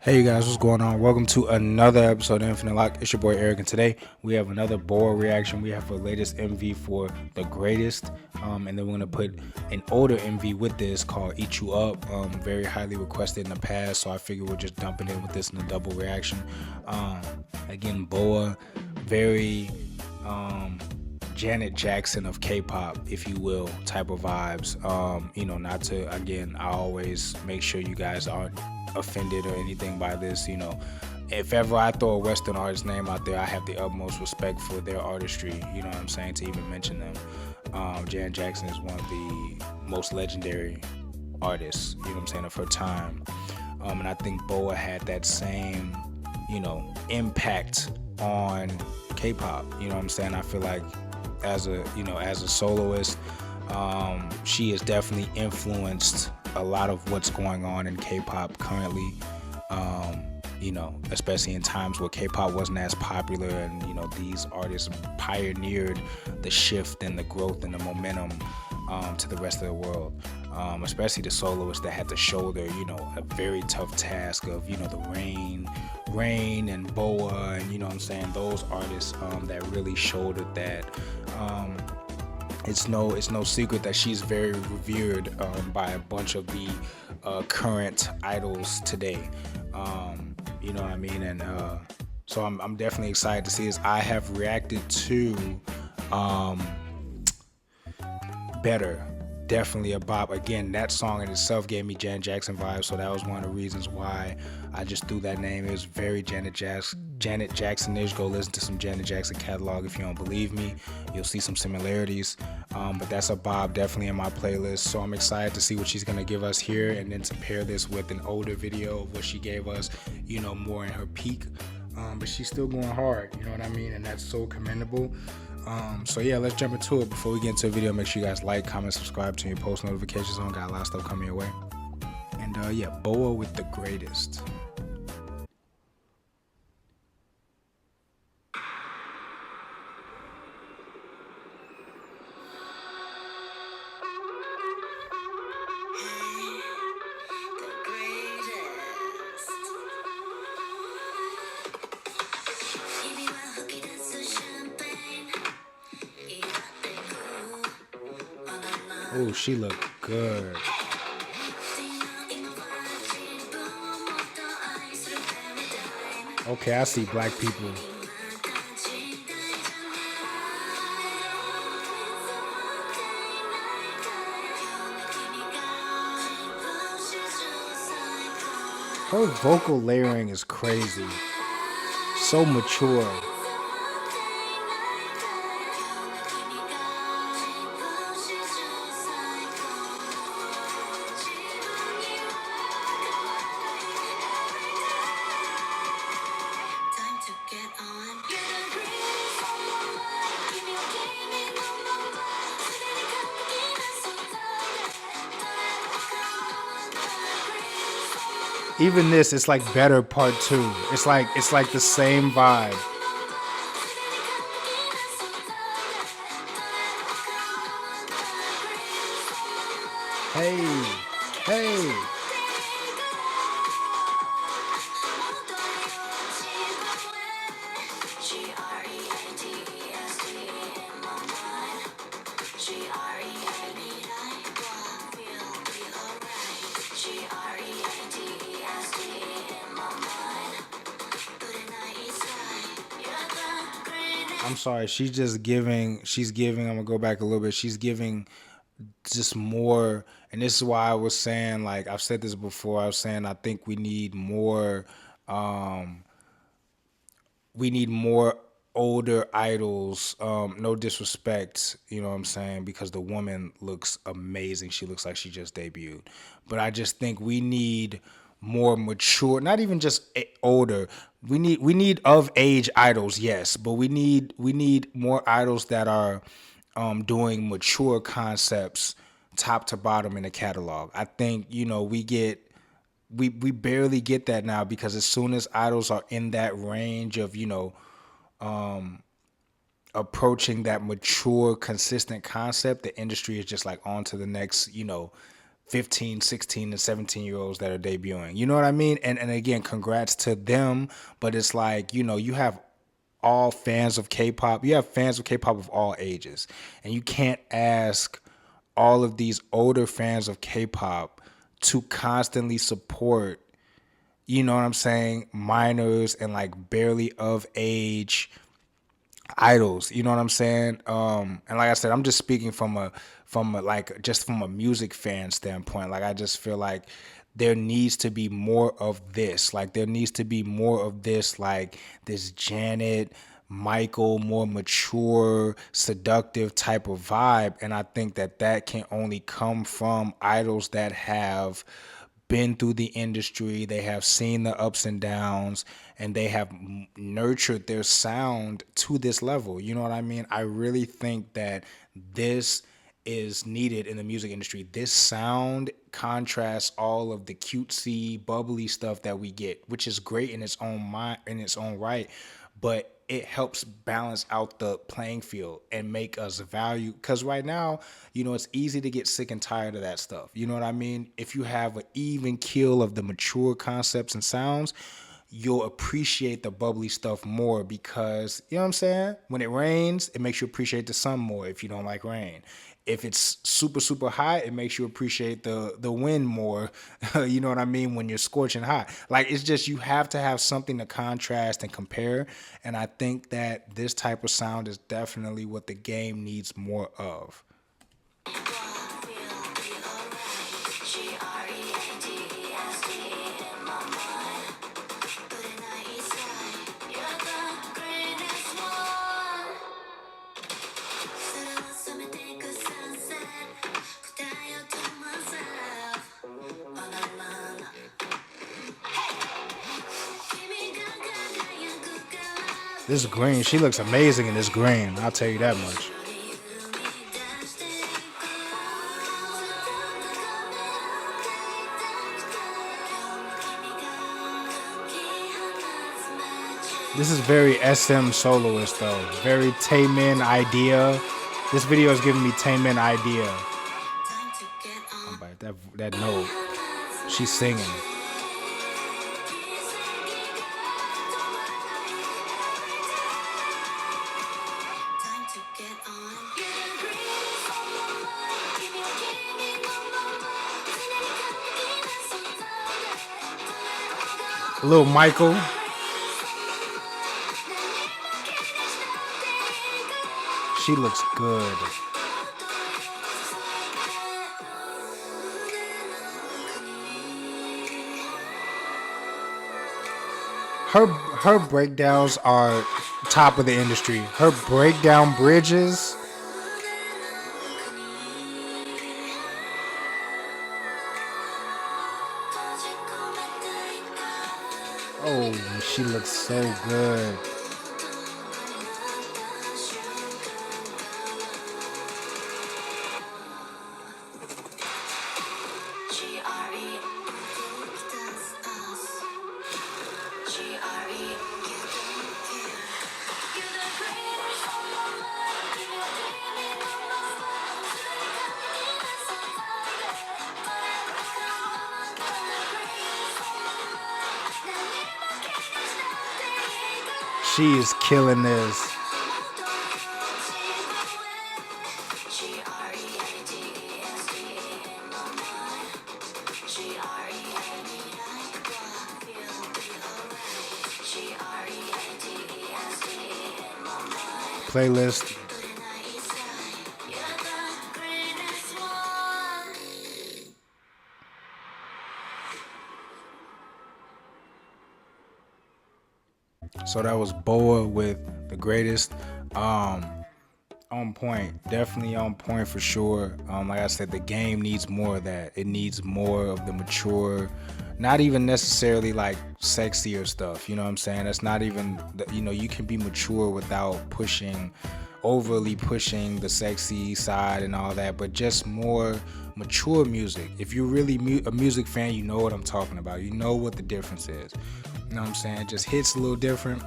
Hey you guys, what's going on? Welcome to another episode of Infinite Lock. It's your boy Eric, and today we have another BoA reaction. We have the latest MV for the greatest, and then we're gonna put an older MV with this called "Eat You Up." Very highly requested in the past, so I figured we're just dumping in with this in a double reaction. Again, BoA, very Janet Jackson of K-pop, if you will, type of vibes. Not to, again, I always make sure you guys aren't offended or anything by this. If ever I throw a Western artist name out there, I have the utmost respect for their artistry, you know what I'm saying, to even mention them. Janet Jackson is one of the most legendary artists, you know what I'm saying, of her time. And I think BoA had that same, impact on K-pop, you know what I'm saying. I feel like as a soloist, she has definitely influenced a lot of what's going on in K-pop currently. Especially in times where K-pop wasn't as popular, and these artists pioneered the shift and the growth and the momentum to the rest of the world. Especially the soloists that had to shoulder, a very tough task of, the Rain and BoA, and what I'm saying, those artists that really shouldered that. It's no secret that she's very revered by a bunch of the current idols today. You know what I mean? And so I'm definitely excited to see this. I have reacted to Better. Definitely a bop. Again, that song in itself gave me Janet Jackson vibes, so that was one of the reasons why I just threw that name. It was very Janet Jackson-ish. Go listen to some Janet Jackson catalog if you don't believe me. You'll see some similarities. But that's a bop, definitely in my playlist. So I'm excited to see what she's gonna give us here, and then to pair this with an older video of what she gave us, more in her peak. But she's still going hard, you know what I mean? And that's so commendable. So yeah, let's jump into it. Before we get into the video, make sure you guys like, comment, subscribe to your post notifications on. Got a lot of stuff coming your way. And BoA with the greatest. Oh, she looked good. Okay, I see black people. Her vocal layering is crazy. So mature. Even this, it's like Better Part 2. It's like the same vibe. Hey, hey. I'm sorry, I'm gonna go back a little bit. She's giving just more, and this is why I was saying, like I've said this before, I was saying I think um we need more older idols. No disrespect, you know what I'm saying, because the woman looks amazing. She looks like she just debuted. But I just think we need more mature, not even just older. We need of age idols, yes, but we need more idols that are doing mature concepts top to bottom in the catalog. I think, we barely get that now, because as soon as idols are in that range of, approaching that mature, consistent concept, the industry is just like on to the next, 15, 16, and 17-year-olds that are debuting. You know what I mean? And again, congrats to them. But it's like, you have all fans of K-pop. You have fans of K-pop of all ages. And you can't ask all of these older fans of K-pop to constantly support, you know what I'm saying, minors and like barely of age idols. You know what I'm saying? And like I said, I'm just speaking from a music fan standpoint. Like I just feel like there needs to be more of this. Like there needs to be more of this, like this Janet, Michael, more mature, seductive type of vibe. And I think that can only come from idols that have been through the industry, they have seen the ups and downs, and they have nurtured their sound to this level. You know what I mean? I really think that this is needed in the music industry. This sound contrasts all of the cutesy, bubbly stuff that we get, which is great in its own right, but it helps balance out the playing field and make us value. Because right now, it's easy to get sick and tired of that stuff. You know what I mean? If you have an even keel of the mature concepts and sounds, you'll appreciate the bubbly stuff more because, you know what I'm saying? When it rains, it makes you appreciate the sun more if you don't like rain. If it's super, super hot, it makes you appreciate the wind more. You know what I mean? When you're scorching hot. Like, it's just, you have to have something to contrast and compare. And I think that this type of sound is definitely what the game needs more of. This green, she looks amazing in this green. I'll tell you that much. This is very SM soloist though. Very Taemin idea. This video is giving me Taemin idea. That note. She's singing. Little Michael. She looks good. Her breakdowns are top of the industry. Her breakdown bridges. Oh, she looks so good. She is killing this. Playlist. So that was BoA with The Greatest. On point, definitely on point for sure. Like I said, the game needs more of that. It needs more of the mature, not even necessarily like sexier stuff. You know what I'm saying? That's not even, you can be mature without overly pushing the sexy side and all that, but just more mature music. If you're really a music fan, you know what I'm talking about. You know what the difference is. You know what I'm saying? It just hits a little different,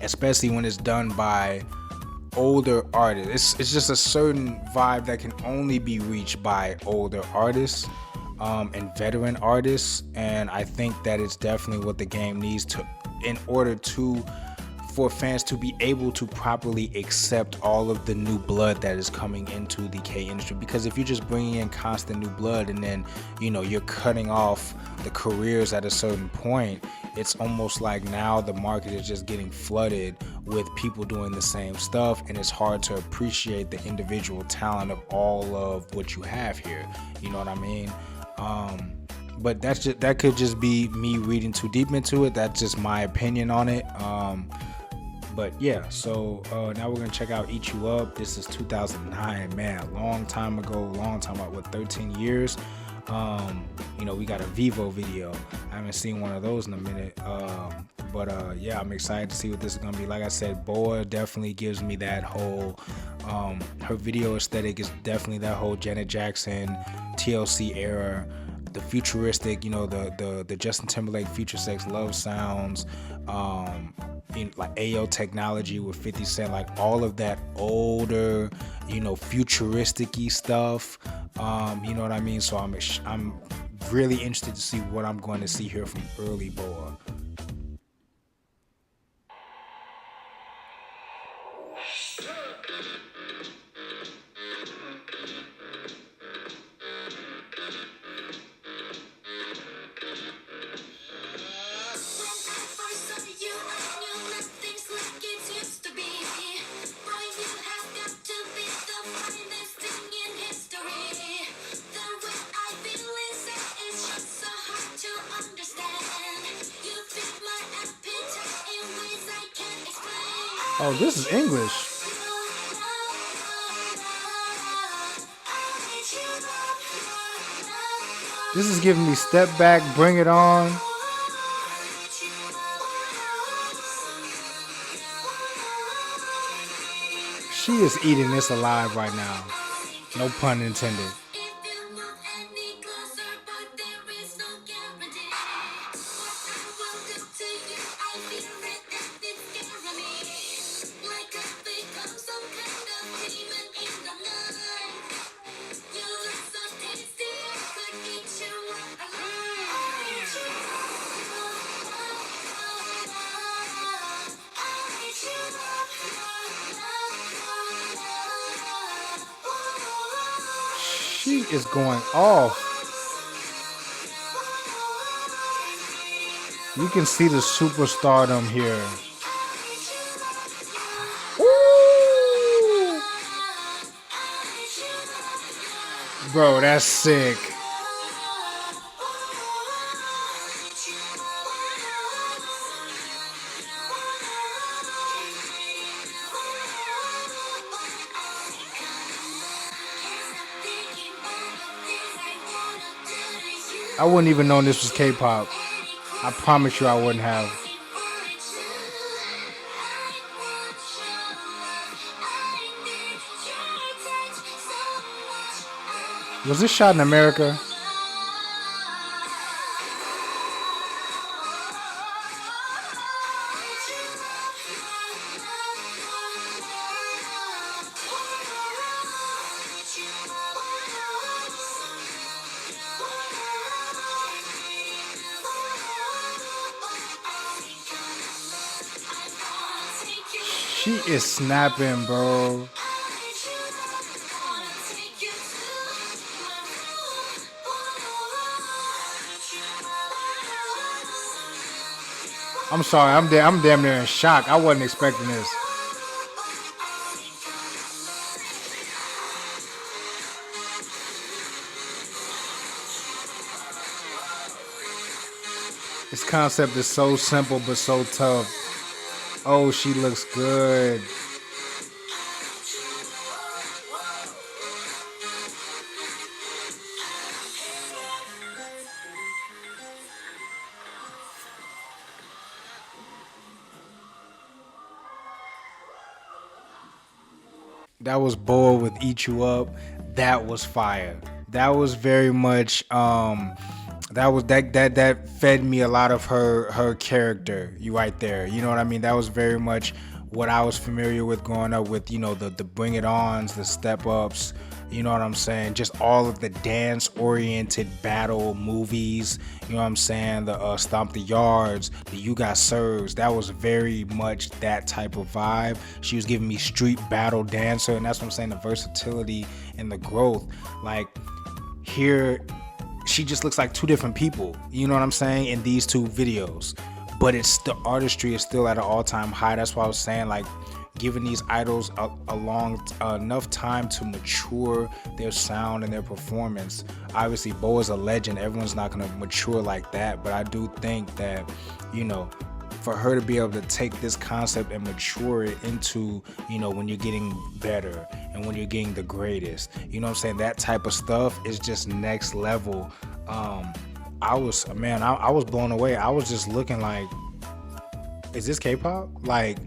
especially when it's done by older artists. It's just a certain vibe that can only be reached by older artists and veteran artists, and I think that it's definitely what the game needs to, in order to, for fans to be able to properly accept all of the new blood that is coming into the K industry. Because if you're just bringing in constant new blood and then, you know, you're cutting off the careers at a certain point, it's almost like now the market is just getting flooded with people doing the same stuff, and it's hard to appreciate the individual talent of all of what you have here. You know what I mean? But that could just be me reading too deep into it. That's just my opinion on it. But yeah, so now we're gonna check out Eat You Up. This is 2009, man, long time ago, what, 13 years. You know, we got a Vivo video. I haven't seen one of those in a minute. But yeah, I'm excited to see what this is gonna be. Like I said, BoA definitely gives me that whole, her video aesthetic is definitely that whole Janet Jackson, TLC era, the futuristic, you know, the Justin Timberlake Future Sex Love sounds, like AO technology with 50 Cent, like all of that older, you know, futuristic-y stuff. You know what I mean? So I'm really interested to see what I'm going to see here from early BoA. Oh, this is English. This is giving me Step Back, Bring It On. She is eating this alive right now. No pun intended. She is going off. You can see the superstardom here. Ooh. Bro, that's sick. I wouldn't even know this was K-pop. I promise you I wouldn't have. Was this shot in America? She is snapping, bro. I'm sorry, I'm damn near in shock. I wasn't expecting this. This concept is so simple but so tough. Oh, she looks good. That was BoA with Eat You Up. That was fire. That was very much that fed me a lot of her character. You right there. You know what I mean? That was very much what I was familiar with growing up with, you know, the Bring It Ons, the Step Ups, you know what I'm saying? Just all of the dance-oriented battle movies, you know what I'm saying? The Stomp the Yards, the You Got Serves. That was very much that type of vibe. She was giving me street battle dancer, and that's what I'm saying, the versatility and the growth. Like, here, she just looks like two different people, you know what I'm saying, in these two videos. But it's the artistry is still at an all-time high. That's why I was saying, like, giving these idols enough time to mature their sound and their performance. Obviously, BoA is a legend. Everyone's not going to mature like that. But I do think that, you know, for her to be able to take this concept and mature it into, you know, when you're getting better and when you're getting the greatest, you know what I'm saying? That type of stuff is just next level. I was blown away. I was just looking like, is this K-pop? Like,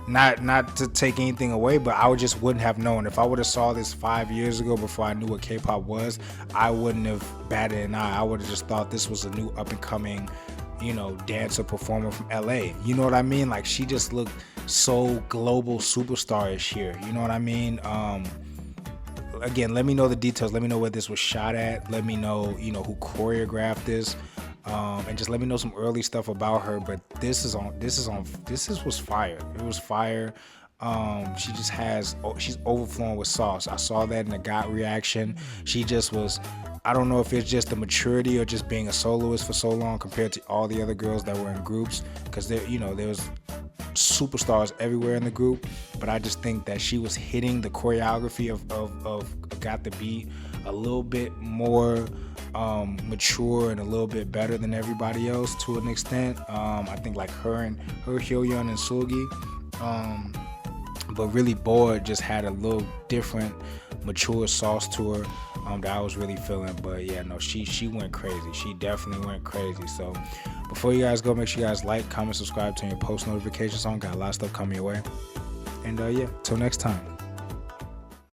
not to take anything away, but I just wouldn't have known. If I would have saw this 5 years ago before I knew what K-pop was, I wouldn't have batted an eye. I would have just thought this was a new up and coming, you know, dancer performer from LA. You know what I mean? Like, she just looked so global superstar-ish here. You know what I mean? Again, let me know the details. Let me know where this was shot at. Let me know, you know, who choreographed this. And just let me know some early stuff about her. But this was fire. It was fire. She's overflowing with sauce. I saw that in the GOT reaction. She just was, I don't know if it's just the maturity or just being a soloist for so long compared to all the other girls that were in groups, because there was superstars everywhere in the group. But I just think that she was hitting the choreography of Got the Beat a little bit more mature and a little bit better than everybody else to an extent. I think like her Hyoyeon and Sugi, but really BoA just had a little different mature sauce to her that I was really feeling. But yeah, no, she went crazy. She definitely went crazy. So before you guys go, make sure you guys like, comment, subscribe, turn your post notifications on. Got a lot of stuff coming your way. And yeah, till next time.